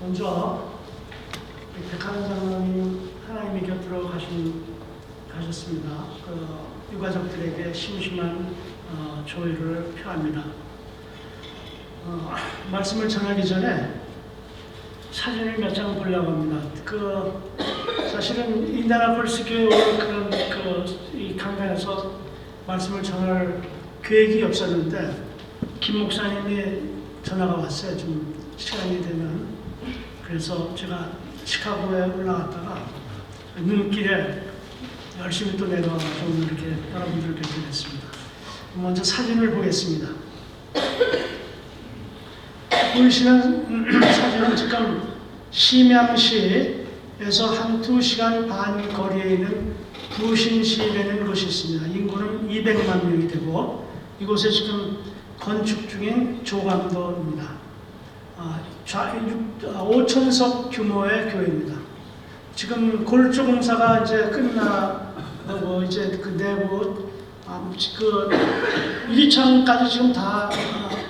먼저 백하는 장로님 하나님의 곁으로 가셨습니다. 유가족들에게 심심한 조의를 표합니다. 말씀을 전하기 전에 사진을 몇 장 보려고 합니다. 사실은 인디애나폴리스 교회 그런 이 강단에서 말씀을 전할 계획이 없었는데 김 목사님이 전화가 왔어요. 좀 시간이 되면. 그래서 제가 시카고에 올라갔다가 눈길에 열심히 또 내려와서 이렇게 여러분들을 뵙게 됐습니다. 먼저 사진을 보겠습니다. 보이시는 사진은 지금 심양시에서 한 2시간 반 거리에 있는 부신시라는 곳이 있습니다. 인구는 200만 명이 되고 이곳에 지금 건축 중인 조감도입니다. 5,000석 규모의 교회입니다. 지금 골조 공사가 이제 끝나고 이제 그 내부 1층까지 지금 다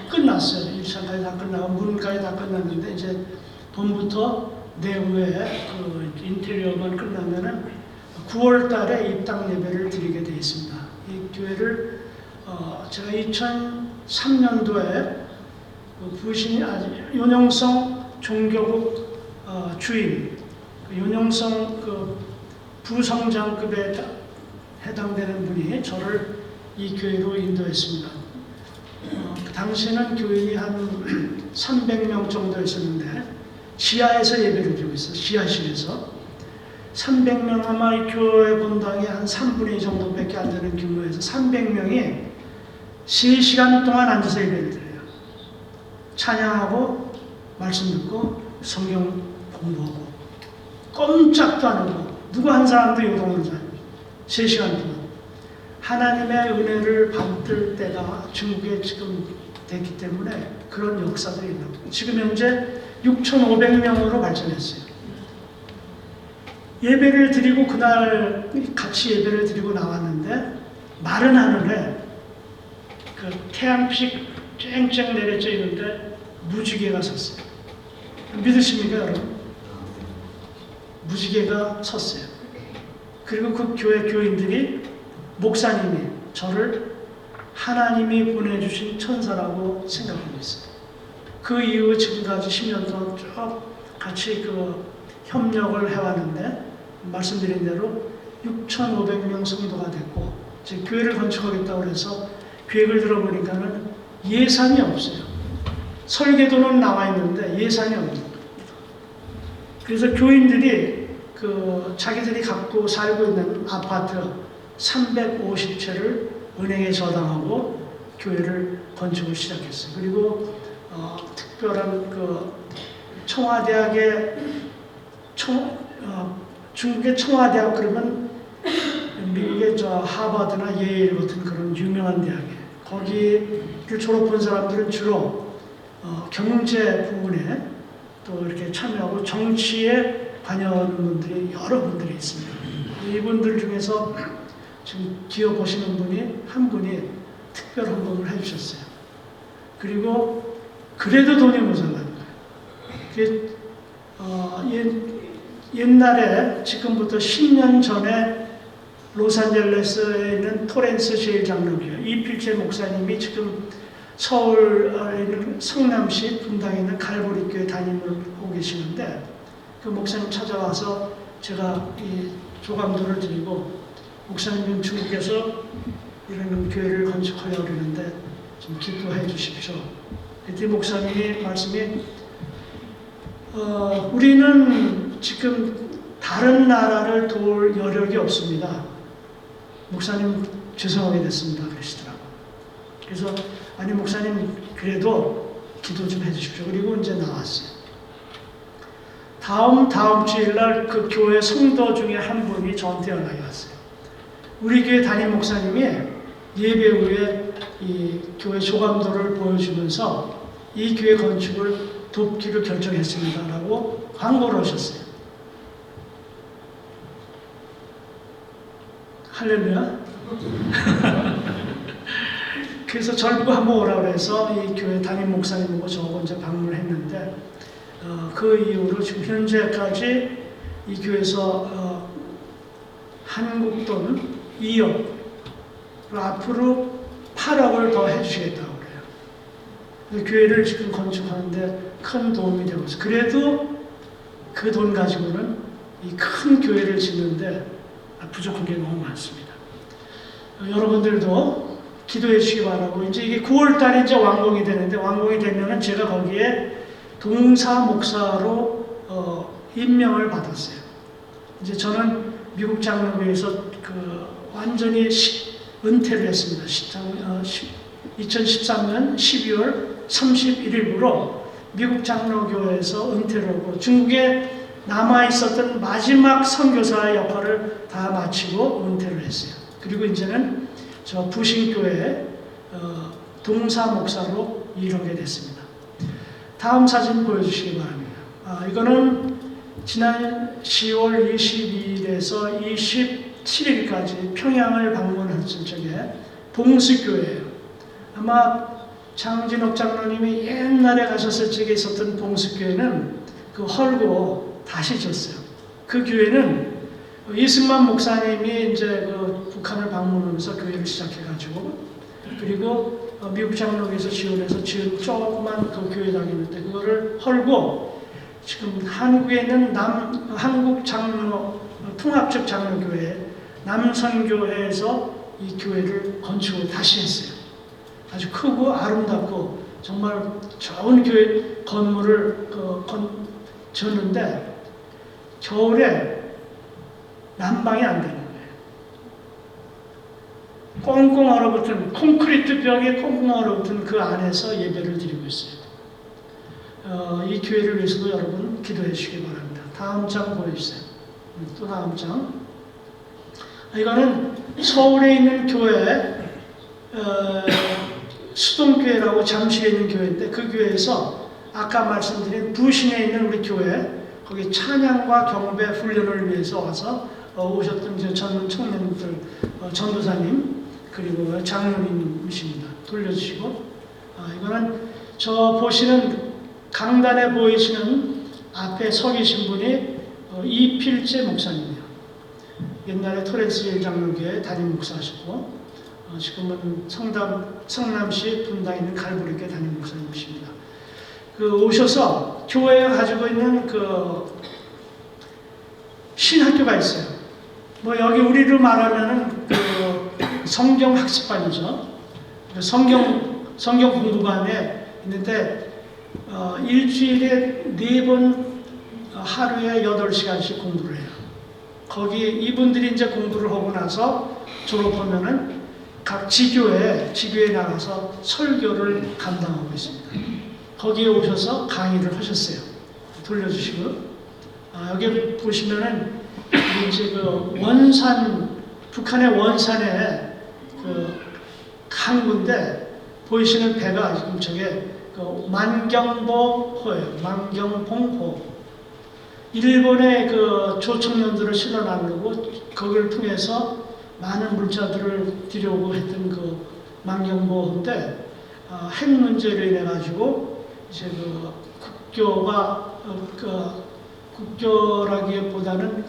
끝났어요. 1층까지 다 끝나고 문까지 다 끝났는데 이제 봄부터 내부의 인테리어만 끝나면은 9월 달에 입당 예배를 드리게 되어 있습니다. 이 교회를 제가 2003년도에 윤영성 종교국 주임, 윤영성 부성장급에 해당되는 분이 저를 이 교회로 인도했습니다. 당시는 교인이 한 300명 정도 있었는데 지하에서 예배를 드리고 있어요. 지하실에서 300명, 아마 이 교회 본당이 한 3분의 2 정도밖에 안 되는 규모에서 300명이 3시간 동안 앉아서 예배를 드려요. 찬양하고 말씀 듣고 성경 공부하고 꼼짝도 안 하고 누구 한 사람도 요동을 하지 않아요. 3시간 동안 하나님의 은혜를 받을 때가 중국에 지금 됐기 때문에 그런 역사들이 있는 거예요. 지금 현재 6,500명으로 발전했어요. 예배를 드리고 그날 같이 예배를 드리고 나왔는데 마른 하늘에 태양빛이 쨍쨍 내려져 있는데 무지개가 섰어요. 믿으십니까, 여러분? 무지개가 섰어요. 그리고 그 교회 교인들이 목사님이 저를 하나님이 보내주신 천사라고 생각하고 있어요. 그 이후 지금까지 10년 동안 쭉 같이 협력을 해왔는데 말씀드린 대로 6,500명 성도가 됐고 제 교회를 건축하겠다고 해서 계획을 들어보니까는 예산이 없어요. 설계도는 나와 있는데 예산이 없는 겁니다. 그래서 교인들이 자기들이 갖고 살고 있는 아파트 350채를 은행에 저당하고 교회를 건축을 시작했어요. 그리고 특별한 청와대학의 중국의 청와대학 그러면 미국의 하버드나 예일 같은 그런 유명한 대학에 거기를 졸업한 사람들은 주로 경제 부분에 또 이렇게 참여하고 정치에 관여하는 분들이 여러 분들이 있습니다. 이분들 중에서 지금 기어 보시는 분이 한 분이 특별 헌금을 해주셨어요. 그리고 그래도 돈이 모자라는 거예요. 옛날에 지금부터 10년 전에 로스앤젤레스에 있는 토렌스 제일장로교회 이필재 목사님이 지금 서울에 있는 성남시 분당에 있는 갈보리교회 담임을 하고 계시는데 그 목사님 찾아와서 제가 이 조감도를 드리고 목사님은 중국에서 이런 교회를 건축하려고 그러는데 좀 기도해 주십시오. 그때 목사님이 말씀이 우리는 지금 다른 나라를 도울 여력이 없습니다. 목사님 죄송하게 됐습니다. 그러시더라고요. 그래서 아니 목사님 그래도 기도 좀 해주십시오. 그리고 이제 나왔어요. 다음 주일날 그 교회 성도 중에 한 분이 저한테 연락이 왔어요. 우리 교회 담임 목사님이 예배 후에 이 교회 조감도를 보여주면서 이 교회 건축을 돕기로 결정했습니다라고 광고를 하셨어요. 할렐루야. 그래서 절부가 한번 오라 그래서 이 교회 담임 목사님하고 저하고 이제 방문을 했는데 그 이후로 지금 현재까지 이 교회에서 한국 돈 2억 앞으로 8억을 더 해주시겠다고 그래요. 교회를 지금 건축하는데 큰 도움이 되고 있어요. 그래도 그 돈 가지고는 이 큰 교회를 짓는데 부족한 게 너무 많습니다. 여러분들도 기도해 주시기 바라고, 이제 이게 9월 달에 이제 완공이 되는데, 완공이 되면은 제가 거기에 동사 목사로 임명을 받았어요. 이제 저는 미국 장로교에서 완전히 은퇴를 했습니다. 2013년 12월 31일부로 미국 장로교에서 은퇴를 하고 중국에 남아 있었던 마지막 선교사의 역할을 다 마치고 은퇴를 했어요. 그리고 이제는 저 부신교회 동사 목사로 일하게 됐습니다. 다음 사진 보여주시기 바랍니다. 이거는 지난 10월 22일에서 27일까지 평양을 방문했을 적에 봉수교회예요. 아마 장진옥 장로님이 옛날에 가셨을 적에 있었던 봉수교회는 헐고 다시 졌어요. 그 교회는 이승만 목사님이 이제 북한을 방문하면서 교회를 시작해가지고, 그리고 미국 장로교에서 지원해서 지은 조그만 교회당이 있는데 그거를 헐고 지금 한국에 있는 한국 장로 통합적 장로교회 남선교회에서 이 교회를 건축을 다시 했어요. 아주 크고 아름답고 정말 좋은 교회 건물을 졌는데 겨울에 난방이 안 되는 거예요. 꽁꽁 얼어붙은 콘크리트 벽에 꽁꽁 얼어붙은 그 안에서 예배를 드리고 있어요. 이 교회를 위해서도 여러분 기도해 주시기 바랍니다. 다음 장 보여주세요. 또 다음 장. 이거는 서울에 있는 교회, 수동교회라고 잠실에 있는 교회인데 그 교회에서 아까 말씀드린 부신에 있는 우리 교회, 거기 찬양과 경배 훈련을 위해서 와서 오셨던 젊은 청년들, 전도사님 그리고 장로님이십니다. 돌려주시고, 이거는 저 보시는 강단에 보이시는 앞에 서 계신 분이 이필재 목사님이에요. 옛날에 토렌스 장로교회 담임 목사하셨고 지금은 성남시 분당에 있는 갈보리교회 담임 목사님이십니다. 오셔서 교회가 가지고 있는 신학교가 있어요. 여기 우리로 말하면은 성경 학습반이죠. 성경 공부반에 있는데 일주일에 4번 하루에 8시간씩 공부를 해요. 거기 이분들이 이제 공부를 하고 나서 졸업하면은 각 지교에 나가서 설교를 감당하고 있습니다. 거기에 오셔서 강의를 하셨어요. 돌려주시고, 여기 보시면은 이제 원산, 북한의 원산에 항구인데 보이시는 배가 지금 저게 만경보호예요. 만경봉호. 일본의 조청년들을 실어나르고 거기를 통해서 많은 물자들을 들여오고 했던 만경보호인데 핵 문제로 인해 가지고 이제 국교가 국교라기보다는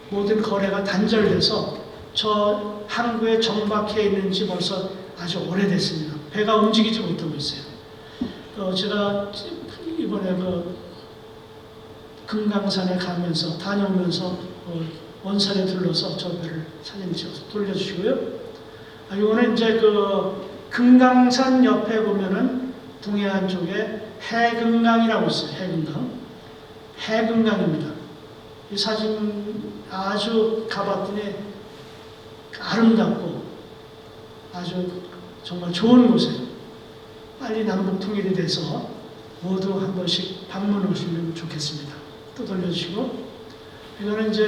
모든 거래가 단절돼서 저 항구에 정박해 있는지 벌써 아주 오래됐습니다. 배가 움직이지 못하고 있어요. 제가 이번에 금강산에 다녀오면서 원산에 들러서 저 배를 사진 찍어서 돌려주시고요. 이거는 이제 금강산 옆에 보면은 동해안 쪽에 해금강이라고 있어요. 해금강입니다. 이 사진 아주 가봤더니 아름답고 아주 정말 좋은 곳이에요. 빨리 남북 통일이 돼서 모두 한 번씩 방문하시면 좋겠습니다. 또 돌려주시고, 이거는 이제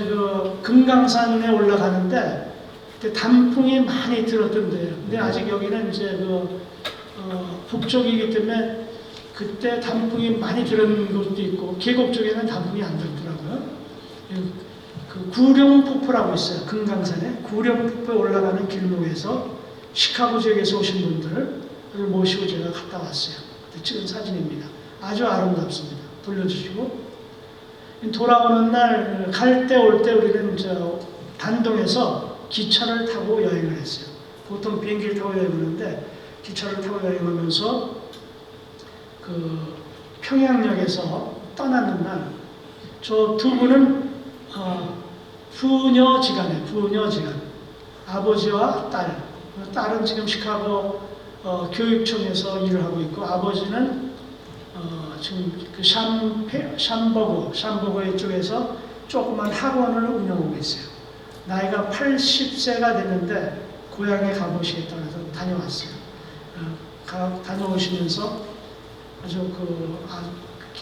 금강산에 올라가는데 그때 단풍이 많이 들었던데요. 근데 아직 여기는 이제 북쪽이기 때문에 그때 단풍이 많이 들은 곳도 있고 계곡 쪽에는 단풍이 안 들더라고요. 구룡폭포라고 있어요. 금강산에 구룡폭포에 올라가는 길목에서 시카고 지역에서 오신 분들을 모시고 제가 갔다 왔어요. 그때 찍은 사진입니다. 아주 아름답습니다. 돌려주시고 돌아오는 날 갈 때 올 때 우리는 단동에서 기차를 타고 여행을 했어요. 보통 비행기를 타고 여행하는데 기차를 타고 여행하면서 그 평양역에서 떠나는 날 저 두 분은 부녀지간에 부녀지간 아버지와 딸은 지금 시카고 교육청에서 일을 하고 있고 아버지는 지금 그 샴버거 쪽에서 조그만 학원을 운영하고 있어요. 나이가 80세가 됐는데 고향에 가보시겠다고 해서 다녀왔어요. 다녀오시면서 아주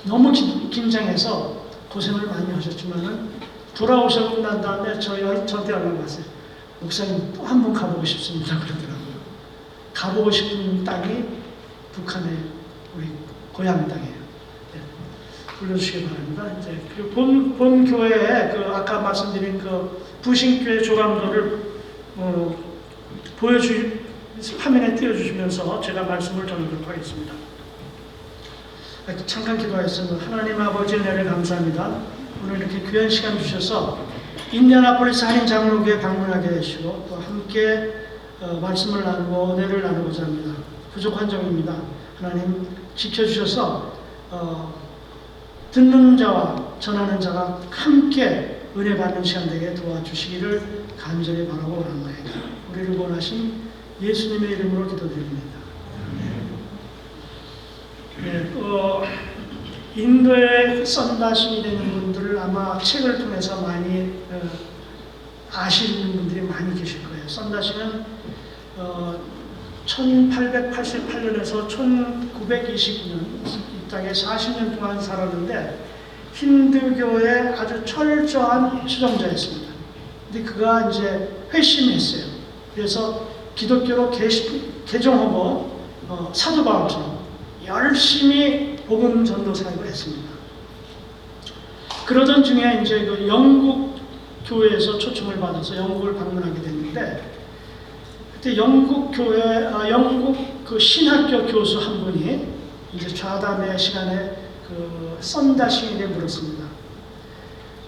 너무 긴장해서 고생을 많이 하셨지만은 돌아오시고 난 다음에 저한테 연락 왔어요. 목사님 또 한 번 가보고 싶습니다. 그러더라고요. 가보고 싶은 땅이 북한의 우리 고향 땅이에요. 네. 불러주시기 바랍니다. 이제 본 교회에 아까 말씀드린 부신교회 조감도를 화면에 띄워주시면서 제가 말씀을 전하도록 하겠습니다. 잠깐 기도하겠습니다. 하나님 아버지 은혜를 감사합니다. 오늘 이렇게 귀한 시간 주셔서 인디애나폴리스 한인장로교회 방문하게 되시고 또 함께 말씀을 나누고 은혜를 나누고자 합니다. 부족한 점입니다. 하나님 지켜주셔서 듣는 자와 전하는 자가 함께 은혜 받는 시간 되게 도와주시기를 간절히 바라고 원합니다. 우리를 원하신 예수님의 이름으로 기도드립니다. 네, 인도의 썬다신이 되는 분들을 아마 책을 통해서 많이 아시는 분들이 많이 계실 거예요. 썬다신은 1888년에서 1929년 이 땅에 40년 동안 살았는데 힌두교의 아주 철저한 추종자였습니다. 근데 그가 이제 회심했어요. 그래서 기독교로 개종하고 사도 바울처럼 열심히 복음 전도 사역을 했습니다. 그러던 중에 이제 영국 교회에서 초청을 받아서 영국을 방문하게 됐는데 그때 영국 신학교 교수 한 분이 이제 좌담의 시간에 썬다신에게 물었습니다.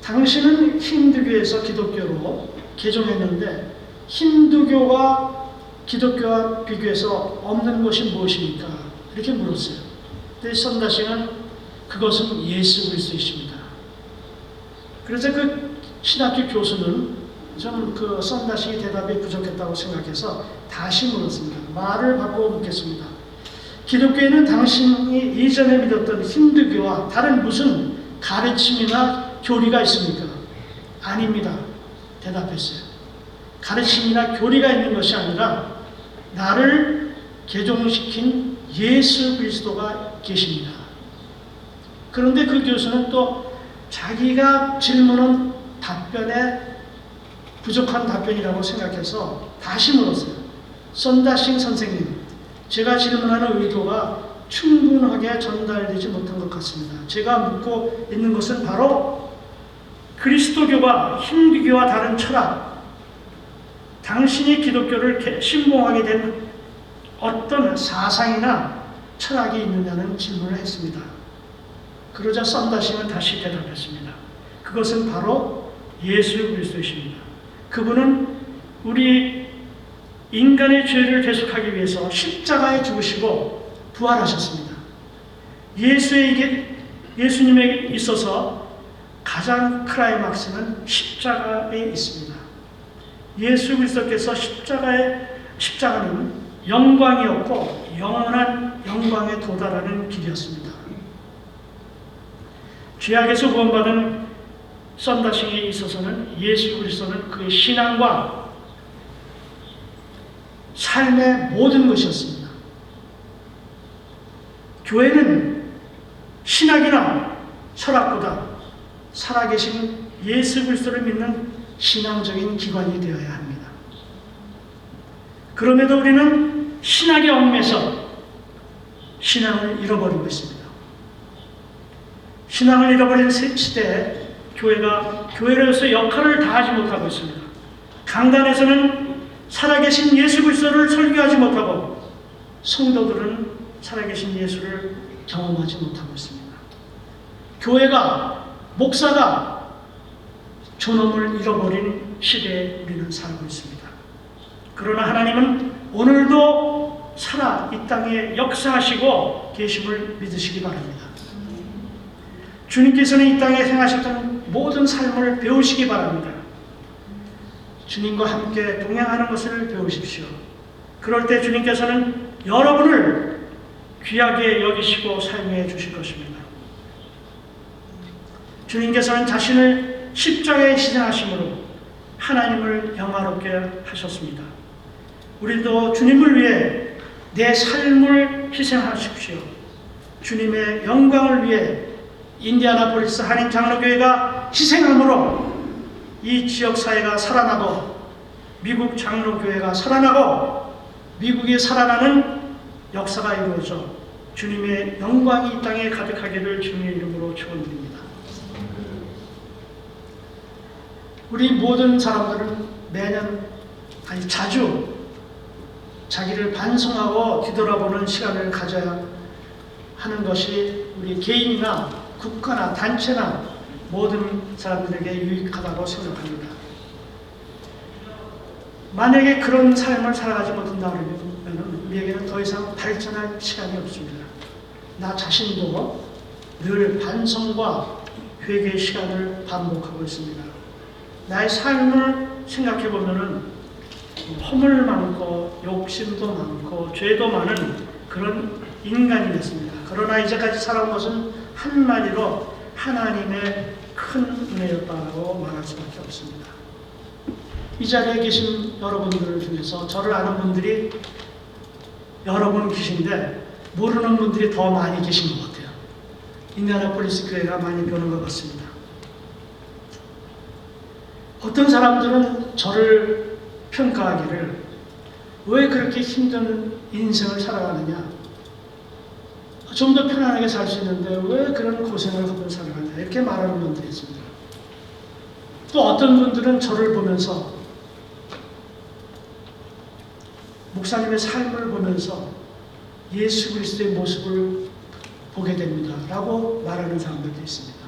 당신은 힌두교에서 기독교로 개종했는데 힌두교와 기독교와 비교해서 없는 것이 무엇입니까? 이렇게 물었어요. 근데 썬다신은 그것은 예수 그리스도이십니다. 그래서 신학교 교수는 저는 썬다신이 대답이 부족했다고 생각해서 다시 물었습니다. 말을 바꾸어 묻겠습니다. 기독교에는 당신이 이전에 믿었던 힌두교와 다른 무슨 가르침이나 교리가 있습니까? 아닙니다. 대답했어요. 가르침이나 교리가 있는 것이 아니라 나를 개종시킨 예수 그리스도가 계십니다. 그런데 그 교수는 또 자기가 질문한 답변에 부족한 답변이라고 생각해서 다시 물었어요. 썬다신 선생님, 제가 질문하는 의도가 충분하게 전달되지 못한 것 같습니다. 제가 묻고 있는 것은 바로 그리스도교와 힌두교와 다른 철학, 당신이 기독교를 신봉하게 된 어떤 사상이나 철학이 있느냐는 질문을 했습니다. 그러자 썬다신은 다시 대답했습니다. 그것은 바로 예수 그리스도이십니다. 그분은 우리 인간의 죄를 대속하기 위해서 십자가에 죽으시고 부활하셨습니다. 예수님에게 있어서 가장 클라이막스는 십자가에 있습니다. 예수 그리스도께서 십자가는 영광이었고 영원한 영광에 도달하는 길이었습니다. 죄악에서 구원받은 썬다신에 있어서는 예수 그리스도는 그의 신앙과 삶의 모든 것이었습니다. 교회는 신학이나 철학보다 살아계신 예수 그리스도를 믿는 신앙적인 기관이 되어야 합니다. 그럼에도 우리는 신학에 얽매서 신앙을 잃어버리고 있습니다. 신앙을 잃어버린 시대에 교회가 교회로서 역할을 다하지 못하고 있습니다. 강단에서는 살아계신 예수 그리스도를 설교하지 못하고 성도들은 살아계신 예수를 경험하지 못하고 있습니다. 교회가, 목사가 존엄을 잃어버린 시대에 우리는 살고 있습니다. 그러나 하나님은 오늘도 살아 이 땅에 역사하시고 계심을 믿으시기 바랍니다. 주님께서는 이 땅에 행하셨던 모든 삶을 배우시기 바랍니다. 주님과 함께 동행하는 것을 배우십시오. 그럴 때 주님께서는 여러분을 귀하게 여기시고 사용해 주실 것입니다. 주님께서는 자신을 십자가에 희생하심으로 하나님을 영화롭게 하셨습니다. 우리도 주님을 위해 내 삶을 희생하십시오. 주님의 영광을 위해 인디아나폴리스 한인 장로교회가 희생함으로 이 지역사회가 살아나고 미국 장로교회가 살아나고 미국이 살아나는 역사가 이루어져 주님의 영광이 이 땅에 가득하기를 주님의 이름으로 축원드립니다. 우리 모든 사람들은 매년 자주 자기를 반성하고 뒤돌아보는 시간을 가져야 하는 것이 우리 개인이나 국가나 단체나 모든 사람들에게 유익하다고 생각합니다. 만약에 그런 삶을 살아가지 못한다면 우리에게는 더 이상 발전할 시간이 없습니다. 나 자신도 늘 반성과 회개의 시간을 반복하고 있습니다. 나의 삶을 생각해 보면은 허물 많고 욕심도 많고 죄도 많은 그런 인간이 됐습니다. 그러나 이제까지 살아온 것은 한마디로 하나님의 큰 은혜였다고 말할 수밖에 없습니다. 이 자리에 계신 여러분들 중에서 저를 아는 분들이 여러 분 계신데 모르는 분들이 더 많이 계신 것 같아요. 인디아나폴리스 교회가 많이 배우는 것 같습니다. 어떤 사람들은 저를 평가하기를 왜 그렇게 힘든 인생을 살아가느냐, 좀 더 편안하게 살 수 있는데 왜 그런 고생을 하고 살아가냐, 이렇게 말하는 분들이 있습니다. 또 어떤 분들은 저를 보면서 목사님의 삶을 보면서 예수 그리스도의 모습을 보게 됩니다 라고 말하는 사람들도 있습니다.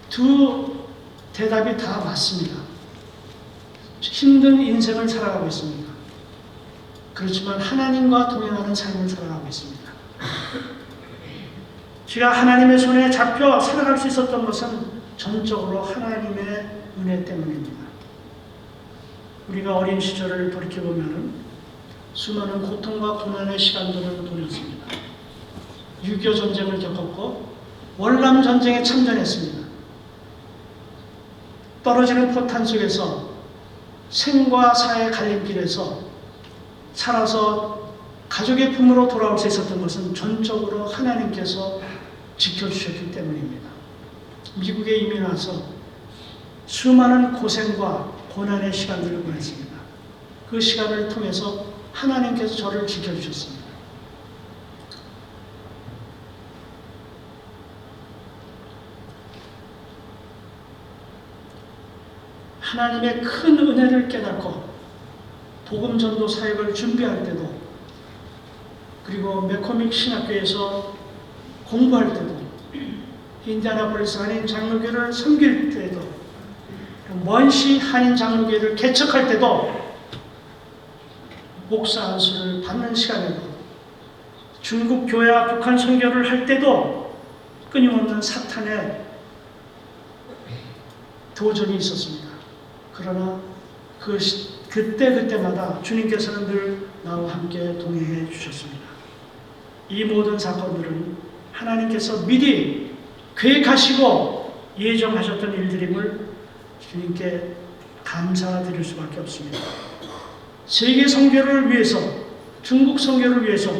두 대답이 다 맞습니다. 힘든 인생을 살아가고 있습니다. 그렇지만 하나님과 동행하는 삶을 살아가고 있습니다. 제가 하나님의 손에 잡혀 살아갈 수 있었던 것은 전적으로 하나님의 은혜 때문입니다. 우리가 어린 시절을 돌이켜보면 수많은 고통과 고난의 시간들을 보냈습니다. 6.25 전쟁을 겪었고 월남 전쟁에 참전했습니다. 떨어지는 포탄 속에서 생과 사의 갈림길에서 살아서 가족의 품으로 돌아올 수 있었던 것은 전적으로 하나님께서 지켜주셨기 때문입니다. 미국에 이민 와서 수많은 고생과 고난의 시간들을 보냈습니다. 그 시간을 통해서 하나님께서 저를 지켜주셨습니다. 하나님의 큰 은혜를 깨닫고 복음 전도 사역을 준비할 때도, 그리고 맥코믹 신학교에서 공부할 때도, 인디아나폴리스 한인 장로교를 섬길 때도, 먼시 한인 장로교를 개척할 때도, 목사 안수를 받는 시간에도, 중국 교회와 북한 선교를 할 때도 끊임없는 사탄의 도전이 있었습니다. 그러나 그때마다 주님께서는 늘 나와 함께 동행해 주셨습니다. 이 모든 사건들은 하나님께서 미리 계획하시고 예정하셨던 일들임을 주님께 감사드릴 수밖에 없습니다. 세계 선교를 위해서, 중국 선교를 위해서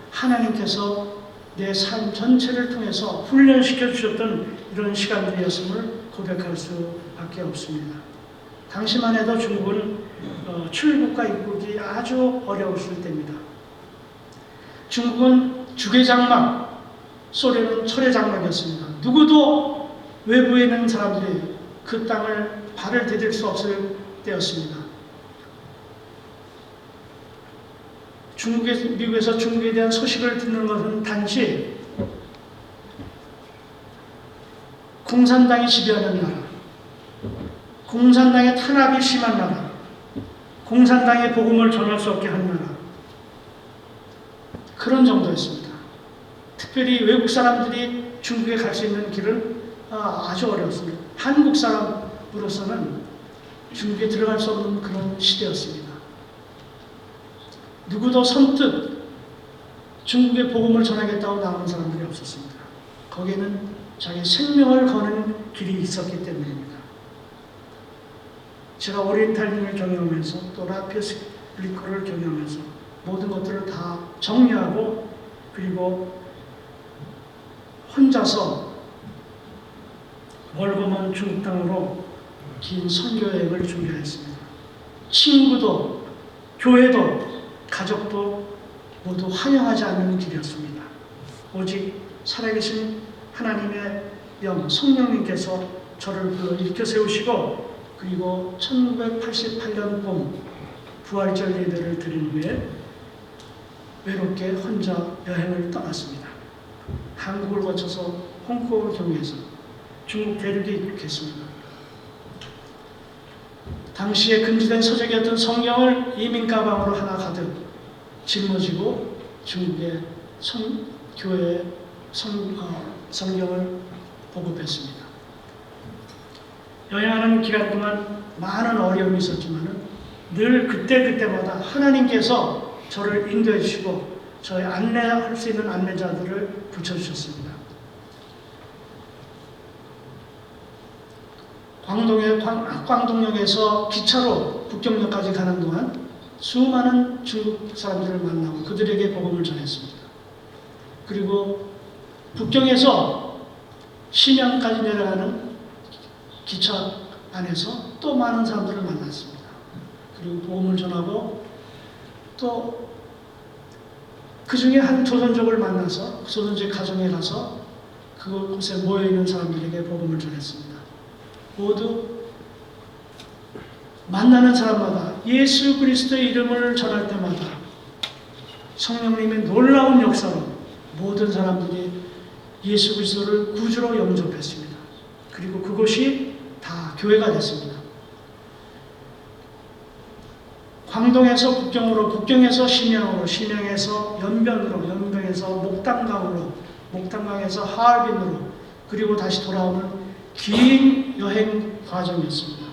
하나님께서 내 삶 전체를 통해서 훈련시켜 주셨던 이런 시간들이었음을 고백할 수밖에 없습니다. 당시만 해도 중국은 출국과 입국이 아주 어려웠을 때입니다. 중국은 주계장막, 소련은 철회장막이었습니다. 누구도 외부에 있는 사람들이 그 땅을 발을 디딜 수 없을 때였습니다. 미국에서 중국에 대한 소식을 듣는 것은 단지 공산당이 지배하는 나라, 공산당의 탄압이 심한 나라, 공산당의 복음을 전할 수 없게 하는 나라, 그런 정도였습니다. 특별히 외국 사람들이 중국에 갈 수 있는 길은 아주 어려웠습니다. 한국 사람으로서는 중국에 들어갈 수 없는 그런 시대였습니다. 누구도 선뜻 중국의 복음을 전하겠다고 나오는 사람들이 없었습니다. 거기에는 자기 생명을 거는 길이 있었기 때문입니다. 제가 오리엔탈링을 경영하면서 또 라피스리코를 경영하면서 모든 것들을 다 정리하고 그리고 혼자서 멀고 먼 중국 땅으로 긴 선교 여행을 준비했습니다. 친구도 교회도 가족도 모두 환영하지 않는 길이었습니다. 오직 살아계신 하나님의 영 성령님께서 저를 불러 일으켜 세우시고 그리고 1988년 봄 부활절 예배를 드린 후에 외롭게 혼자 여행을 떠났습니다. 한국을 거쳐서 홍콩을 경유해서 중국 대륙에 입국했습니다. 당시에 금지된 서적이었던 성경을 이민 가방으로 하나 가득 짊어지고 중국의 교회에 성경을 보급했습니다. 여행하는 기간 동안 많은 어려움이 있었지만 늘 그때마다 하나님께서 저를 인도해 주시고 저의 안내할 수 있는 안내자들을 붙여주셨습니다. 광동역에서 기차로 북경역까지 가는 동안 수많은 중국 사람들을 만나고 그들에게 복음을 전했습니다. 그리고 북경에서 심양까지 내려가는 기차 안에서 또 많은 사람들을 만났습니다. 그리고 복음을 전하고 또 그 중에 한 조선족을 만나서 조선족 가정에 가서 그곳에 모여있는 사람들에게 복음을 전했습니다. 모두 만나는 사람마다 예수 그리스도의 이름을 전할 때마다 성령님의 놀라운 역사로 모든 사람들이 예수 그리스도를 구주로 영접했습니다. 그리고 그곳이 다 교회가 됐습니다. 광동에서 북경으로, 북경에서 심양으로, 심양에서 연변으로, 연변에서 목담강으로, 목담강에서 하얼빈으로 그리고 다시 돌아오는 긴 여행 과정이었습니다.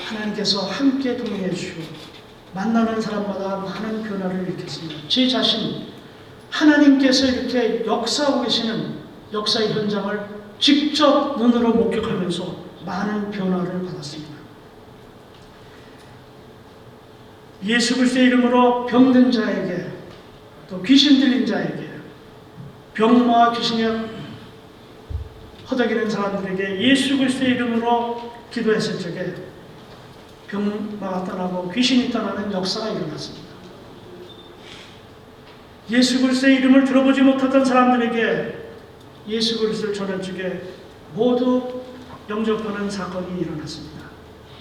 하나님께서 함께 동행해 주시고 만나는 사람마다 많은 변화를 일으켰습니다. 제 자신 하나님께서 이렇게 역사하고 계시는 역사의 현장을 직접 눈으로 목격하면서 많은 변화를 받았습니다. 예수 그리스도의 이름으로 병든 자에게 또 귀신 들린 자에게 병마와 귀신에 허덕이는 사람들에게 예수 그리스도의 이름으로 기도했을 적에 병마가 떠나고 귀신이 떠나는 역사가 일어났습니다. 예수 그리스도의 이름을 들어보지 못했던 사람들에게 예수 그리스도를 전할 적에 모두 영접하는 사건이 일어났습니다.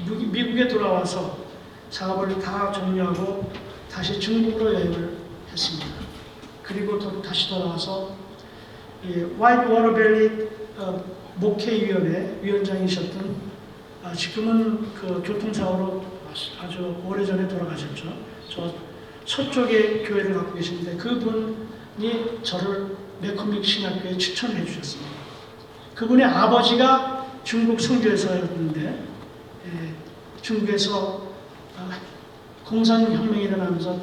미국에 돌아와서 작업을 다 정리하고 다시 중국으로 여행을 했습니다. 그리고 또 다시 돌아와서 화이트 워터밸리 목회위원회 위원장이셨던 지금은 그 교통사고로 아주 오래전에 돌아가셨죠. 저 서쪽에 교회를 갖고 계신데 그분이 저를 매코믹 신학교에 추천해 주셨습니다. 그분의 아버지가 중국 선교사였는데 중국에서 공산혁명이 일어나면서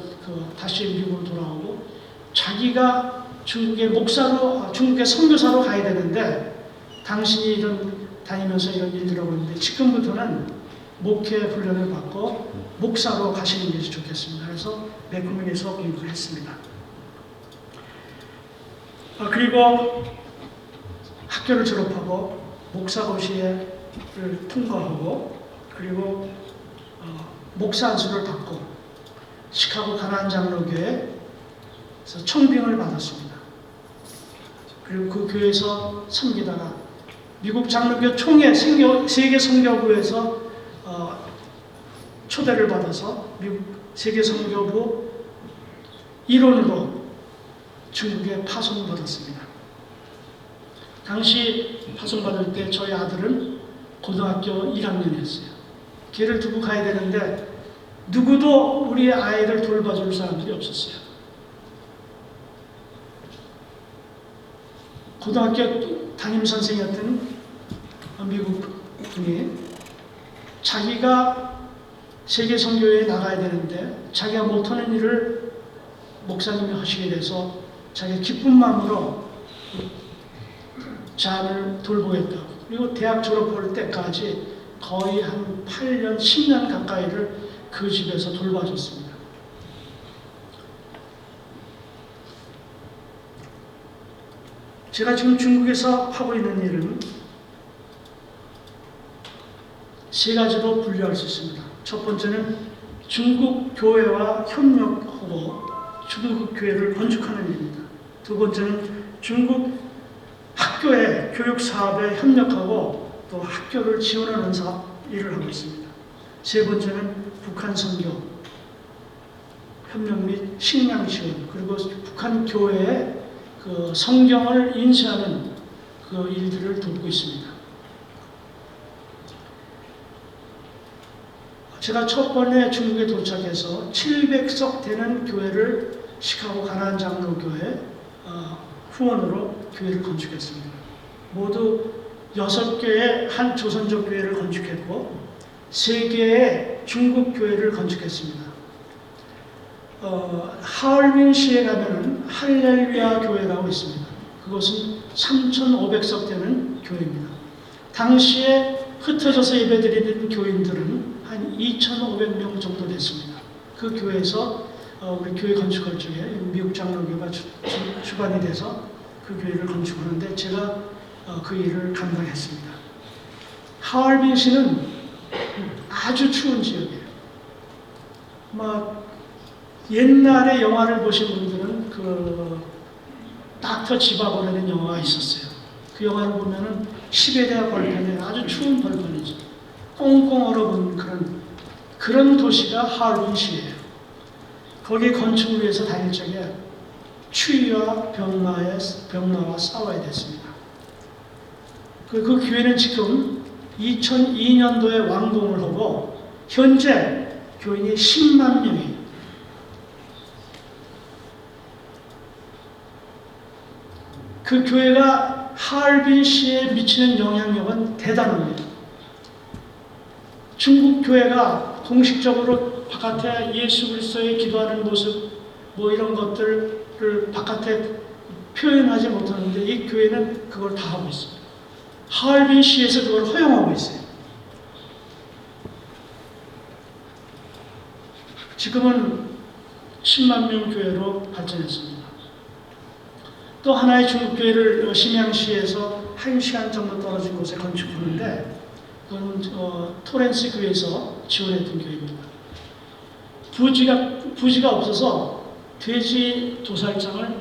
다시 미국으로 돌아오고 자기가 중국의 목사로 중국의 선교사로 가야 되는데 당신이 다니면서 이런 일들을 하고 있는데 지금부터는 목회 훈련을 받고 목사로 가시는 것이 좋겠습니다. 그래서 매코믹에서 공부를 했습니다. 그리고 학교를 졸업하고 목사고시를 통과하고 그리고 목사 안수를 받고 시카고 가나안 장로교회에서 청빙을 받았습니다. 그리고 그 교회에서 섬기다가 미국 장로교 총회 세계 선교부에서 초대를 받아서 미국 세계선교부 일원으로 중국에 파송받았습니다. 당시 파송받을 때 저희 아들은 고등학교 1학년이었어요. 걔를 두고 가야 되는데 누구도 우리 아이를 돌봐줄 사람들이 없었어요. 고등학교 담임선생이었던 미국 분이 자기가 세계선교회에 나가야 되는데 자기가 못하는 일을 목사님이 하시게 돼서 자기 기쁜 마음으로 자를 돌보겠다고. 그리고 대학 졸업할 때까지 거의 한 8년, 10년 가까이를 그 집에서 돌봐줬습니다. 제가 지금 중국에서 하고 있는 일은 세 가지로 분류할 수 있습니다. 첫 번째는 중국 교회와 협력하고 중국 교회를 건축하는 일입니다. 두 번째는 중국 학교의 교육 사업에 협력하고 또 학교를 지원하는 일을 하고 있습니다. 세 번째는 북한 선교 협력 및 식량 지원, 그리고 북한 교회에 그 성경을 인쇄하는 그 일들을 돕고 있습니다. 제가 첫 번에 중국에 도착해서 700석 되는 교회를 시카고 가나안 장로교회 후원으로 교회를 건축했습니다. 모두 6개의 한 조선족 교회를 건축했고 3개의 중국 교회를 건축했습니다. 하얼빈시에 가면은 할렐루야 교회라고 있습니다. 그것은 3,500석 되는 교회입니다. 당시에 흩어져서 예배드리는 교인들은 한 2,500명 정도 됐습니다. 그 교회에서 우리 교회 건축할 적에 미국 장로교가 주관이 돼서 그 교회를 건축하는데 제가 그 일을 감당했습니다. 하얼빈시는 아주 추운 지역이에요. 막 옛날에 영화를 보신 분들은 그 닥터 지바고라는 영화가 있었어요. 그 영화를 보면은 시베리아 벌판에 아주 추운 벌판이죠. 꽁꽁 얼어붙는 그런 도시가 하얼빈시예요. 거기 건축을 위해서 다닐 적에 추위와 병마와 싸워야 됐습니다. 그 교회는 지금 2002년도에 완공을 하고 현재 교인이 10만 명이에요. 그 교회가 하얼빈시에 미치는 영향력은 대단합니다. 중국 교회가 공식적으로 바깥에 예수 그리스도의 기도하는 모습 뭐 이런 것들을 바깥에 표현하지 못하는데 이 교회는 그걸 다 하고 있습니다. 하얼빈시에서 그걸 허용하고 있어요. 지금은 10만 명 교회로 발전했습니다. 또 하나의 중국 교회를 심양시에서 1시간 정도 떨어진 곳에 건축하는데 그건 토렌스 교회에서 지원했던 교회입니다. 부지가 없어서 돼지 도살장을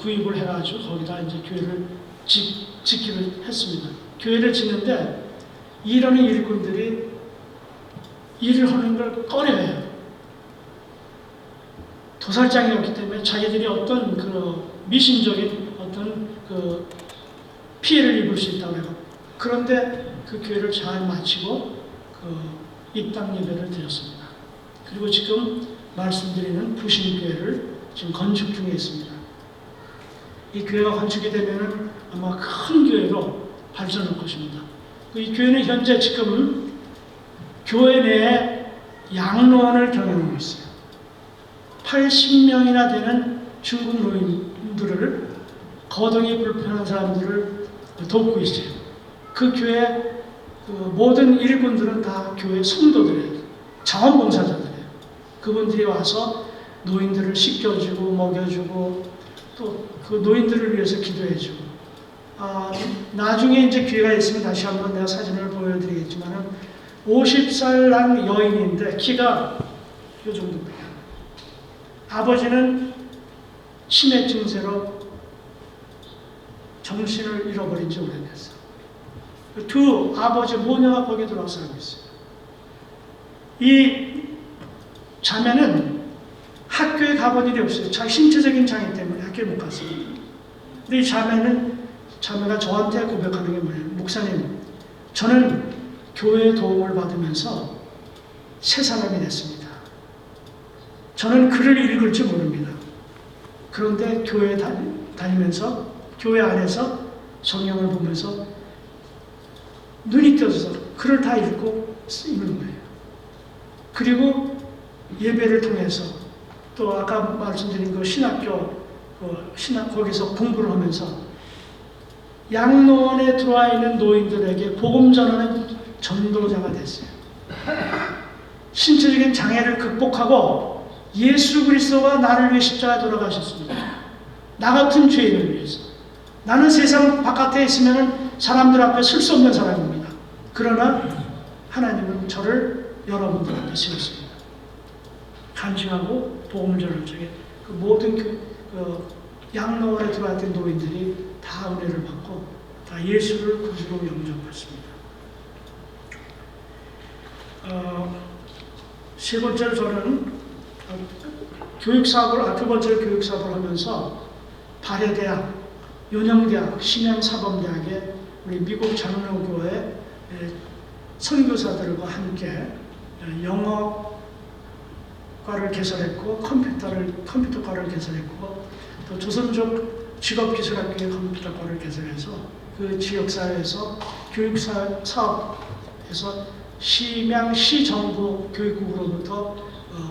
구입을 해가지고 거기다 이제 교회를 짓기를 했습니다. 교회를 짓는데 일하는 일꾼들이 일을 하는 걸 꺼려해요. 도살장이었기 때문에 자기들이 어떤 그 미신적인 어떤 그 피해를 입을 수 있다고 해요. 그런데 그 교회를 잘 마치고 그 입당 예배를 드렸습니다. 그리고 지금 말씀드리는 부신교회를 지금 건축 중에 있습니다. 이 교회가 건축이 되면은 아마 큰 교회로 발전할 것입니다. 이 교회는 현재 지금 교회 내에 양로원을 경영하고 있어요. 80명이나 되는 중국 노인들을 거동이 불편한 사람들을 돕고 있어요. 그 교회 그 모든 일꾼들은 다 교회 성도들이에요. 자원봉사자들이에요. 그분들이 와서 노인들을 씻겨주고 먹여주고 또 그 노인들을 위해서 기도해주고 나중에 이제 기회가 있으면 다시 한번 내가 사진을 보여드리겠지만은 50살 난 여인인데 키가 이 정도입니다. 아버지는 치매 증세로 정신을 잃어버린 지 오래됐어요. 두 아버지 모녀가 거기 들어와 살고 있어요. 이 자매는 학교에 가본 일이 없어요. 자기 신체적인 장애 때문에 학교에 못 갔습니다. 근데 이 자매가 저한테 고백하는 게 뭐예요? 목사님, 저는 교회의 도움을 받으면서 새 사람이 됐습니다. 저는 글을 읽을 줄 모릅니다. 그런데 교회에 다니면서 교회 안에서 성경을 보면서 눈이 떠져서 글을 다 읽고 쓰는 거예요. 그리고 예배를 통해서 또 아까 말씀드린 그 신학교 거기서 공부를 하면서 양로원에 들어와 있는 노인들에게 복음 전하는 전도자가 됐어요. 신체적인 장애를 극복하고 예수 그리스도가 나를 위해 십자가에 돌아가셨습니다. 나 같은 죄인을 위해서. 나는 세상 바깥에 있으면 사람들 앞에 쓸 수 없는 사람입니다. 그러나 하나님은 저를 여러분들 앞에 세웠습니다. 간증하고 복음을 전할 적에 그 모든 양로원에 들어왔던 노인들이 다 은혜를 받고 다 예수를 구주로 영접했습니다. 세 번째로 저는 두 번째로 교육사업을 하면서 발해대학, 연영대학, 심양사범대학에 우리 미국 장로교회 선교사들과 함께 영어과를 개설했고 컴퓨터과를 개설했고 또 조선족 직업기술학교의 컴퓨터과를 개설해서 그 지역사회에서 교육사업에서 심양시 정부 교육국으로부터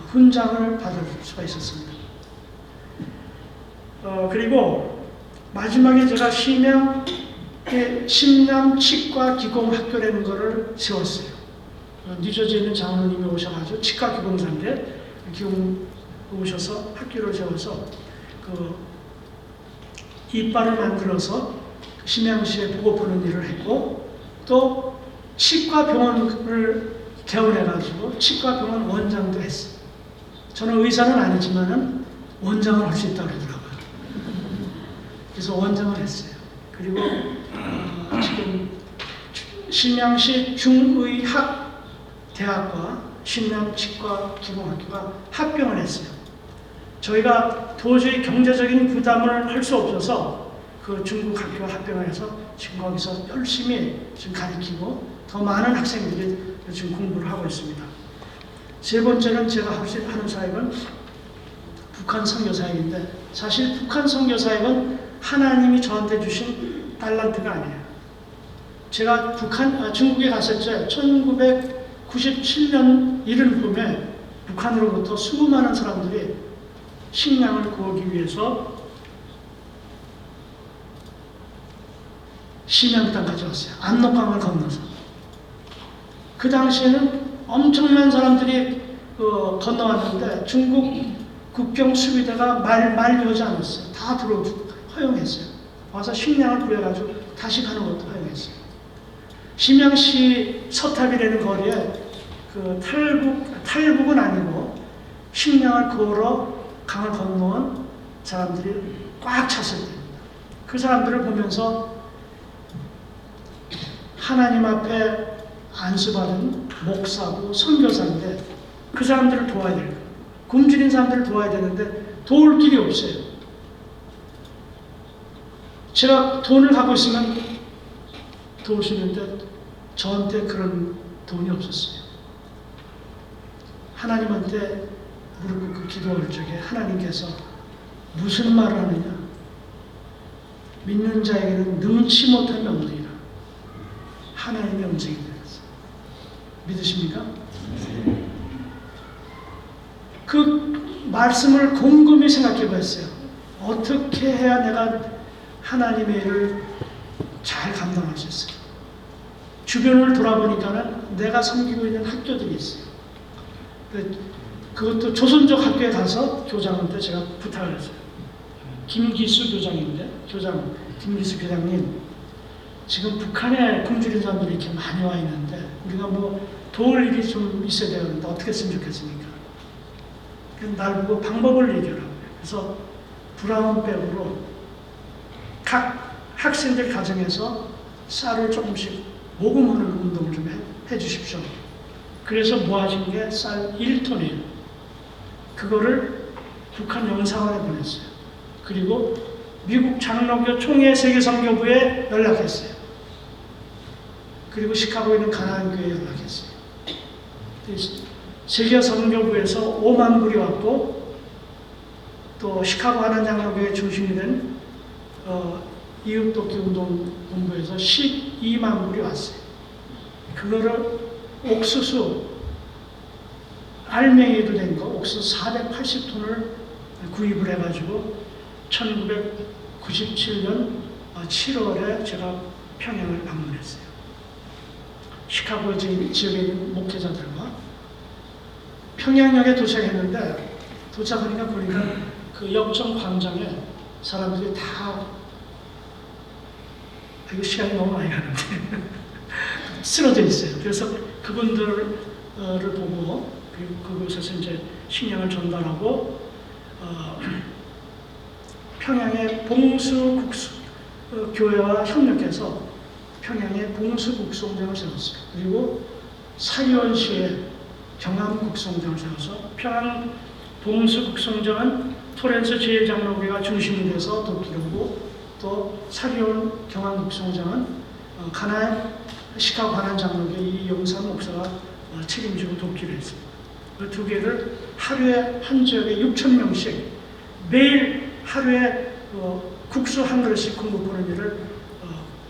훈장을 받을 수가 있었습니다. 그리고 마지막에 제가 심양 치과 기공 학교라는 것을 세웠어요. 뉴저지에 있는 장로님이 오셔가지고 치과 기공사인데 오셔서 학교를 세워서 그 이빨을 만들어서 심양시에 보고보는 일을 했고 또 치과 병원을 개원해가지고 치과 병원 원장도 했어요. 저는 의사는 아니지만은 원장을 할 수 있다고 그러더라고요. 그래서 원장을 했어요. 그리고 지금 심양시 중의학대학과 심양치과기공학교가 합병을 했어요. 저희가 도저히 경제적인 부담을 할 수 없어서 그 중국 학교와 합병을 해서 지금 거기서 열심히 지금 가르치고 더 많은 학생들이 지금 공부를 하고 있습니다. 세 번째는 제가 하는 사역은 북한 선교사역인데 사실 북한 선교사역은 하나님이 저한테 주신 달란트가 아니에요. 제가 중국에 갔을 때 1997년 이른 봄에 북한으로부터 수많은 사람들이 식량을 구하기 위해서 심양 땅까지 왔어요. 안록강을 건너서. 그 당시에는 엄청난 사람들이 건너왔는데 중국 국경 수비대가 만류하지 않았어요. 다 허용했어요. 와서 식량을 구해가지고 다시 가는 것도 허용했어요. 심양시 서탑이라는 거리에 탈북은 아니고 식량을 구하러 강을 건너온 사람들이 꽉 찼을 때입니다. 그 사람들을 보면서 하나님 앞에 안수받은 목사고 선교사인데 그 사람들을 도와야 돼요. 굶주린 사람들을 도와야 되는데 도울 길이 없어요. 제가 돈을 갖고 있으면 도울 수 있는데 저한테 그런 돈이 없었어요. 하나님한테 무릎 꿇고 기도할 적에 하나님께서 무슨 말을 하느냐? 믿는 자에게는 능치 못함이 없느니라. 하나님의 음성이 들렸어요. 믿으십니까? 그 말씀을 곰곰이 생각해 봤어요. 어떻게 해야 내가 하나님의 일을 잘 감당할 수 있어요? 주변을 돌아보니까는 내가 섬기고 있는 학교들이 있어요. 그것도 조선족 학교에 가서 교장한테 제가 부탁을 했어요. 김기수 교장인데, 김기수 교장님, 지금 북한에 굶주린 사람들이 이렇게 많이 와 있는데 우리가 뭐 도울 일이 좀 있어야 되는데 어떻게 했으면 좋겠습니까? 날 보고 방법을 얘기하라고요. 그래서 브라운백으로 각 학생들 가정에서 쌀을 조금씩 모금하는 운동을 좀 해주십시오. 그래서 모아진 게 쌀 1톤이에요. 그거를 북한 영사관에 보냈어요. 그리고 미국 장로교 총회 세계선교부에 연락했어요. 그리고 시카고에 있는 가나안교회에 연락했어요. 세계선교부에서 5만 불이 왔고, 또 시카고 하나장로교회 중심이 된 이웃돕기 운동본부에서 12만 불이 왔어요. 그거를 옥수수, 알맹이로 된 거, 옥수수 480톤을 구입을 해가지고 1997년 7월에 제가 평양을 방문했어요. 시카고 지역에 있는 목회자들과 평양역에 도착했는데, 도착하니까 보니까 그 역정 광장에 사람들이 다, 이거 시간이 너무 많이 가는데 쓰러져 있어요. 그래서 그분들을 보고 그곳에서 이제 식량을 전달하고, 평양의 봉수국수 교회와 협력해서 평양에 봉수국수공장을 세웠어요. 그리고 사리원시에 경암국수공장을 세워서, 평양 봉수국수공장은 토렌스 제1장로교회가 중심이 돼서 돕기로고, 또 사리원 경암국수공장은 가나안 시카고 가나안장로교회 이영삼 목사가 책임지고 돕기로 했습니다. 그 두 개를 하루에 한 지역에 6,000명씩 매일 하루에 국수 한 그릇씩 공급하는 일을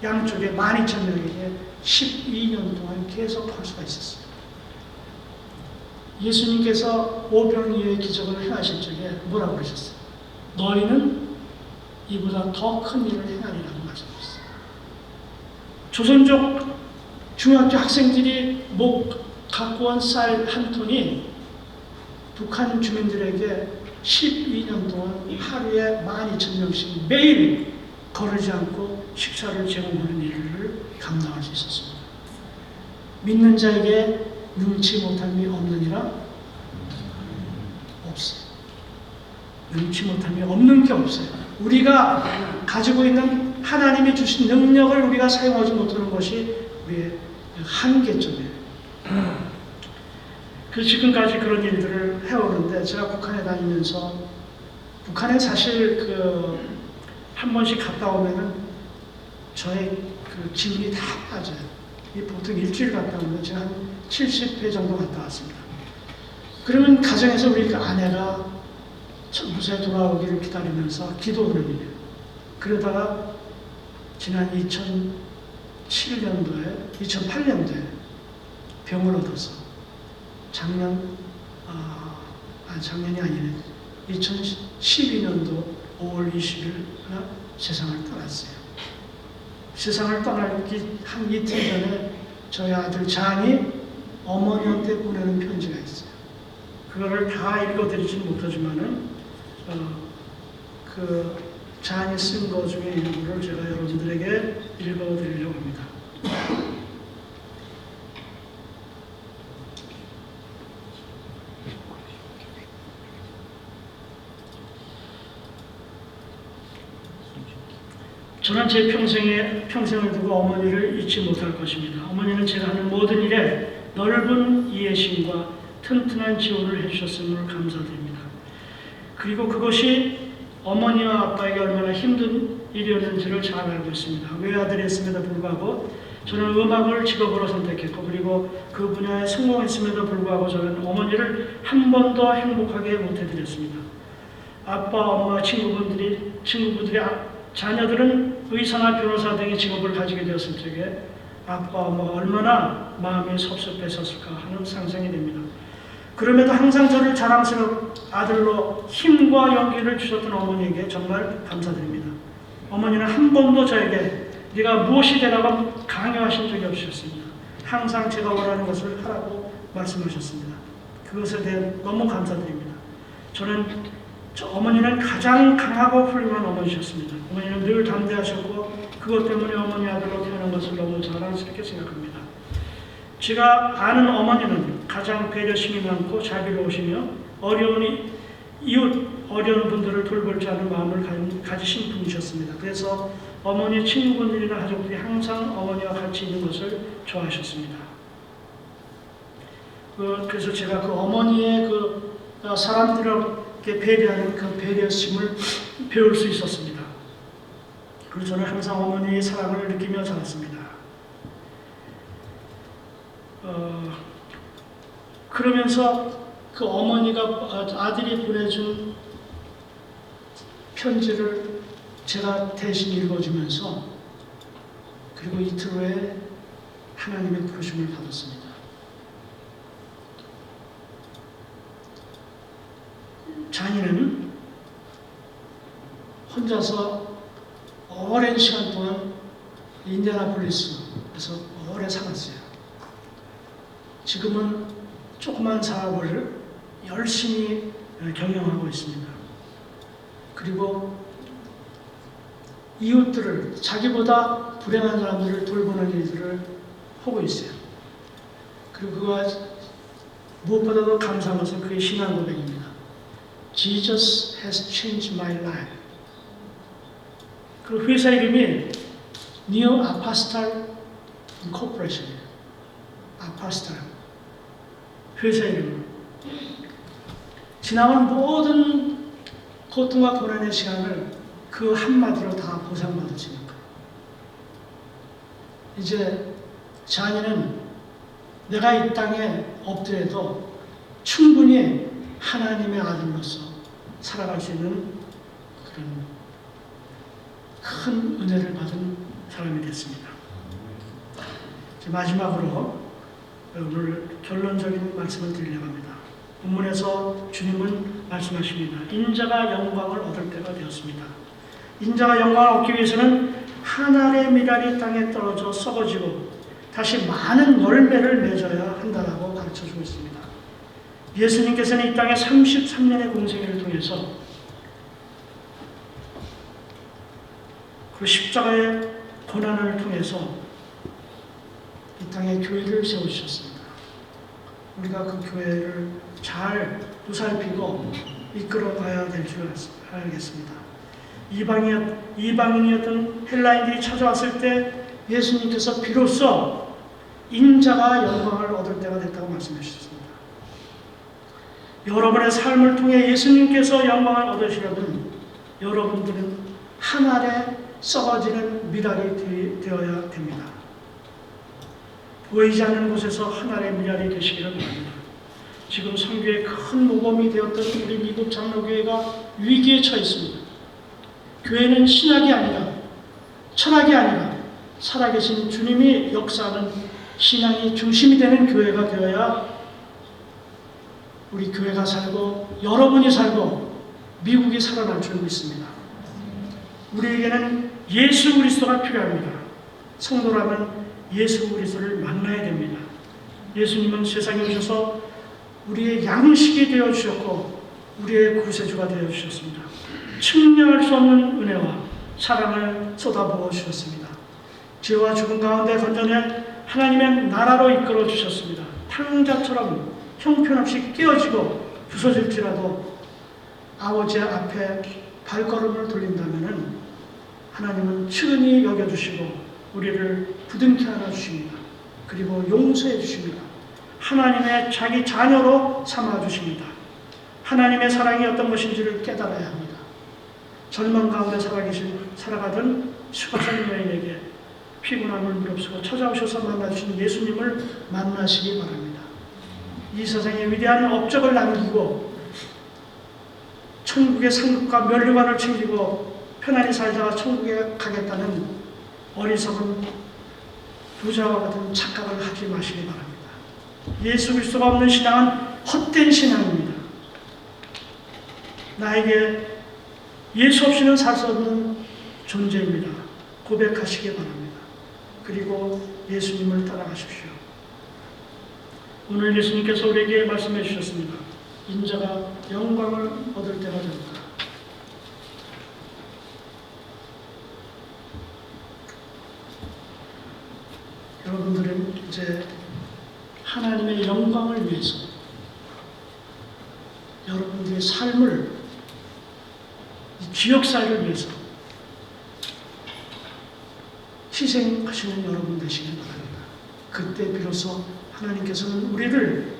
양쪽에 12,000명에게 12년 동안 계속 할 수가 있었어요. 예수님께서 오병이어의 기적을 행하실 적에 뭐라고 그러셨어요? 너희는 이보다 더 큰 일을 행하리라고 말씀하셨어요. 조선족 중학교 학생들이 갖고 온 쌀 한 톤이 북한 주민들에게 12년 동안 하루에 12,000명씩 매일 거르지 않고 식사를 제공하는 일을 감당할 수 있었습니다. 믿는 자에게 능치 못함이 없느니라? 없어요. 능치 못함이 없는 게 없어요. 우리가 가지고 있는 하나님이 주신 능력을 우리가 사용하지 못하는 것이 우리의 한계점이에요. 그 지금까지 그런 일들을 해오는데, 제가 북한에 다니면서, 북한에 사실 한 번씩 갔다 오면은 저의 그 기운이 다 빠져요. 보통 일주일 갔다 오면 제가 한 70회 정도 갔다 왔습니다. 그러면 가정에서 우리 아내가 무사히 돌아오기를 기다리면서 기도를 해요. 그러다가 지난 2008년도에 병을 얻어서 작년이 아니네. 2012년도 5월 20일 날 세상을 떠났어요. 세상을 떠나기 한 이틀 전에 저희 아들 잔이 어머니한테 보내는 편지가 있어요. 그거를 다 읽어드리지는 못하지만은 그 잔이 쓴 것 중에 일부를 제가 여러분들에게 읽어드리려고 합니다. 저는 제 평생을 두고 어머니를 잊지 못할 것입니다. 어머니는 제가 하는 모든 일에 넓은 이해심과 튼튼한 지원을 해주셨음을 감사드립니다. 그리고 그것이 어머니와 아빠에게 얼마나 힘든 일이었는지를 잘 알고 있습니다. 외아들이었음에도 불구하고 저는 음악을 직업으로 선택했고, 그리고 그 분야에 성공했음에도 불구하고 저는 어머니를 한 번도 행복하게 못해드렸습니다. 아빠, 엄마, 친구분들이 자녀들은 의사나 변호사 등의 직업을 가지게 되었을 적에 아빠, 엄마가 얼마나 마음이 섭섭했었을까 하는 상상이 됩니다. 그럼에도 항상 저를 자랑스러운 아들로 힘과 용기를 주셨던 어머니에게 정말 감사드립니다. 어머니는 한 번도 저에게 네가 무엇이 되라고 강요하신 적이 없으셨습니다. 항상 제가 원하는 것을 하라고 말씀하셨습니다. 그것에 대해 너무 감사드립니다. 어머니는 가장 강하고 훌륭한 어머니셨습니다. 어머니는 늘 담대하셨고, 그것 때문에 어머니 아들로 태어난 것을 너무 자랑스럽게 생각합니다. 제가 아는 어머니는 가장 배려심이 많고 자비로우시며 어려운 분들을 돌볼 줄 아는 마음을 가지신 분이셨습니다. 그래서 어머니 친구분들이나 가족들이 항상 어머니와 같이 있는 것을 좋아하셨습니다. 그래서 제가 그 어머니의 사람들에게 배려하는 그 배려심을 배울 수 있었습니다. 그리고 저는 항상 어머니의 사랑을 느끼며 자랐습니다. 그러면서 그 어머니가 아들이 보내준 편지를 제가 대신 읽어주면서 그리고 이틀 후에 하나님의 부르심을 받았습니다. 자녀는 혼자서 오랜 시간 동안 인디애나폴리스에서 오래 살았어요. 지금은 조그만 사업을 열심히 경영하고 있습니다. 그리고 이웃들을, 자기보다 불행한 사람들을 돌보는 일들을 하고 있어요. 그리고 그가 무엇보다도 감사한 것은 그의 신앙 고백입니다. Jesus has changed my life. 그 회사 이름이 New Apostol Incorporated이에요. 아파스탈. 회사 이름. 지나온 모든 고통과 고난의 시간을 그 한마디로 다 보상받으시니까. 이제 자녀는 내가 이 땅에 없더라도 충분히 하나님의 아들로서 살아갈 수 있는 그런 큰 은혜를 받은 사람이 됐습니다. 마지막으로 오늘 결론적인 말씀을 드리려고 합니다. 본문에서 주님은 말씀하십니다. 인자가 영광을 얻을 때가 되었습니다. 인자가 영광을 얻기 위해서는 한 알의 밀알이 땅에 떨어져 썩어지고 다시 많은 열매를 맺어야 한다라고 가르쳐주고 있습니다. 예수님께서는 이 땅에 33년의 공생애를 통해서 그 십자가의 고난을 통해서 이 땅에 교회를 세우셨습니다. 우리가 그 교회를 잘 보살피고 이끌어가야 될 줄 알겠습니다. 이방인이었던 헬라인들이 찾아왔을 때 예수님께서 비로소 인자가 영광을 얻을 때가 됐다고 말씀해 주셨습니다. 여러분의 삶을 통해 예수님께서 영광을 얻으시려면 여러분들은 한 알에 썩어지는 밀알이 되어야 됩니다. 보이지 않는 곳에서 한 알의 밀알이 되시기를 바랍니다. 지금 선교에 큰 모범이 되었던 우리 미국 장로교회가 위기에 처해 있습니다. 교회는 신학이 아니라 철학이 아니라 살아계신 주님이 역사하는 신앙이 중심이 되는 교회가 되어야 우리 교회가 살고 여러분이 살고 미국이 살아날 줄 믿습니다. 우리에게는 예수 그리스도가 필요합니다. 성도라면 예수 그리스도를 만나야 됩니다. 예수님은 세상에 오셔서 우리의 양식이 되어 주셨고 우리의 구세주가 되어 주셨습니다. 측량할 수 없는 은혜와 사랑을 쏟아부어 주셨습니다. 죄와 죽음 가운데 건져내 하나님의 나라로 이끌어 주셨습니다. 탕자처럼 형편없이 깨어지고 부서질지라도 아버지 앞에 발걸음을 돌린다면 하나님은 친히 여겨주시고 우리를 부둥켜 안아주십니다. 그리고 용서해 주십니다. 하나님의 자기 자녀로 삼아주십니다. 하나님의 사랑이 어떤 것인지를 깨달아야 합니다. 절망 가운데 살아가던 수고하는 여인에게 피곤함을 무릅쓰고 찾아오셔서 만나주신 예수님을 만나시기 바랍니다. 이 세상에 위대한 업적을 남기고 천국의 상급과 면류관을 챙기고 편안히 살다가 천국에 가겠다는 어리석은 부자와 같은 착각을 하지 마시기 바랍니다. 예수 그리스도가 없는 신앙은 헛된 신앙입니다. 나에게 예수 없이는 살 수 없는 존재입니다. 고백하시기 바랍니다. 그리고 예수님을 따라가십시오. 오늘 예수님께서 우리에게 말씀해 주셨습니다. 인자가 영광을 얻을 때가 된다. 여러분들은 이제 하나님의 영광을 위해서 여러분들의 삶을 기억사를 위해서 희생하시는 여러분 되시길 바랍니다. 그때 비로소 하나님께서는 우리를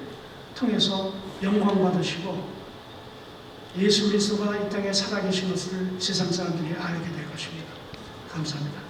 통해서 영광 받으시고 예수 그리스도가 이 땅에 살아계신 것을 세상 사람들이 알게 될 것입니다. 감사합니다.